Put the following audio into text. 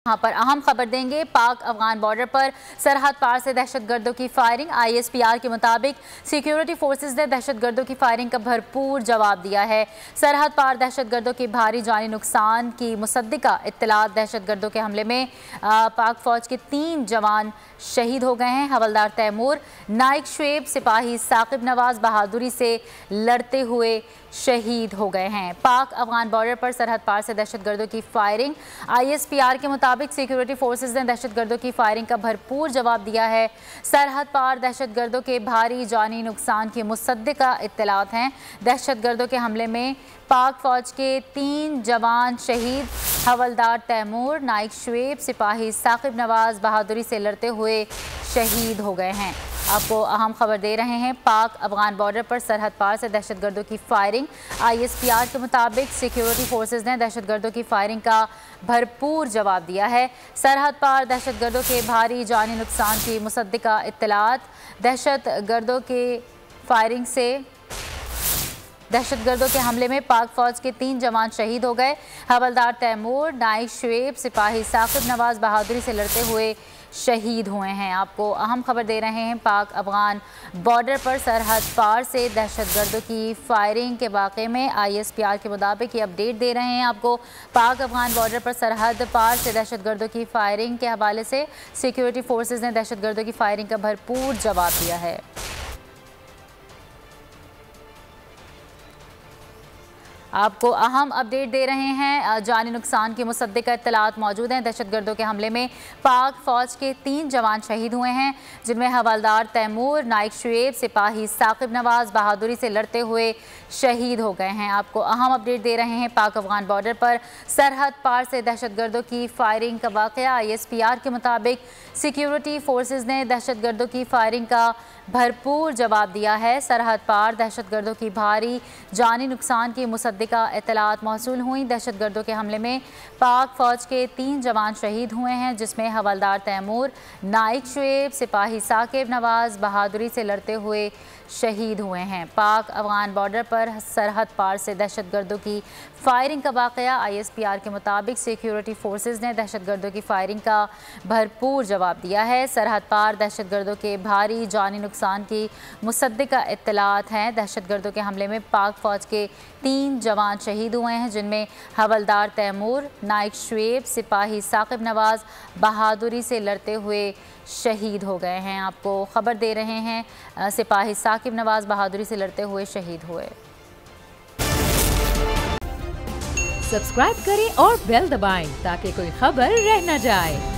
यहाँ पर अहम खबर देंगे। पाक अफगान बॉर्डर पर सरहद पार से दहशतगर्दों की फायरिंग। ISPR के मुताबिक सिक्योरिटी फोर्सेज ने दहशतगर्दों की फायरिंग का भरपूर जवाब दिया है। सरहद पार दहशतगर्दों के भारी जानी नुकसान की मुसद्दिका इत्तलात। दहशतगर्दों के हमले में पाक फौज के 3 जवान शहीद हो गए हैं। हवलदार तैमूर, नाइक शुएब, सिपाही साकिब नवाज बहादुरी से लड़ते हुए शहीद हो गए हैं। पाक अफगान बॉर्डर पर सरहद पार से दहशतगर्दों की फायरिंग। ISPR के मुताबिक सिक्योरिटी फोर्सेज ने दहशतगर्दों की फायरिंग का भरपूर जवाब दिया है। सरहद पार दहशतगर्दों के भारी जानी नुकसान की मुसद्दिका इत्तलात हैं। दहशतगर्दों के हमले में पाक फौज के 3 जवान शहीद। हवलदार तैमूर, नाइक शुएब, सिपाही साकिब नवाज बहादुरी से लड़ते हुए शहीद हो गए हैं। आपको अहम खबर दे रहे हैं। पाक अफगान बॉर्डर पर सरहद पार से दहशतगर्दों की फायरिंग। ISPR के मुताबिक सिक्योरिटी फोर्सेज ने दहशतगर्दों की फायरिंग का भरपूर जवाब दिया है। सरहद पार दहशतगर्दों के भारी जानी नुकसान की मुसद्दिका इत्तलात। दहशतगर्दों के फायरिंग से दहशतगर्दों के हमले में पाक फौज के 3 जवान शहीद हो गए। हवलदार तैमूर, नाइक शुएब, सिपाही साकिब नवाज बहादुरी से लड़ते हुए शहीद हुए हैं। आपको अहम खबर दे रहे हैं। पाक अफगान बॉर्डर पर सरहद पार से दहशतगर्दों की फायरिंग के वाक़े में ISPR के मुताबिक ये अपडेट दे रहे हैं आपको। पाक अफगान बॉर्डर पर सरहद पार से दहशतगर्दों की फायरिंग के हवाले से सिक्योरिटी फोर्सेज ने दहशतगर्दों की फायरिंग का भरपूर जवाब दिया है। आपको अहम अपडेट दे रहे हैं। जानी नुकसान की मुसद्दिका इत्तलात मौजूद हैं। दहशतगर्दों के हमले में पाक फौज के 3 जवान शहीद हुए हैं, जिनमें हवलदार तैमूर, नाइक शुएब, सिपाही साकिब नवाज बहादुरी से लड़ते हुए शहीद हो गए हैं। आपको अहम अपडेट दे रहे हैं। पाक अफगान बॉर्डर पर सरहद पार से दहशतगर्दों की फायरिंग का वाक़या। ISPR के मुताबिक सिक्योरिटी फोर्सेज ने दहशतगर्दों की फायरिंग का भरपूर जवाब दिया है। सरहद पार दहशतगर्दों की भारी जानी नुकसान की मुसद्दिका इत्तलात मौसूल हुई। दहशतगर्दों के हमले में पाक फौज के 3 जवान शहीद हुए हैं, जिसमें हवलदार तैमूर, नाइक शुएब, सिपाही साकिब नवाज बहादुरी से लड़ते हुए शहीद हुए हैं। पाक अफगान बॉर्डर पर सरहद पार से दहशतगर्दों की फायरिंग का वाक़या। ISPR के मुताबिक सिक्योरिटी फोर्सेज ने दहशतगर्दों की फायरिंग का भरपूर जवाब दिया है। सरहद पार दहशतगर्दों के भारी जानी नुकसान की मुसद्दिका इत्तलात हैं। दहशतगर्दों के हमले में पाक फौज के 3 जवान शहीद हुए हैं, जिनमें हवलदार तैमूर, नाइक शुएब, सिपाही साकिब नवाज बहादुरी से लड़ते हुए शहीद हो गए हैं। आपको खबर दे रहे हैं। सिपाही साकिब नवाज बहादुरी से लड़ते हुए शहीद हुए। सब्सक्राइब करें और बेल दबाएं ताकि कोई खबर रह न जाए।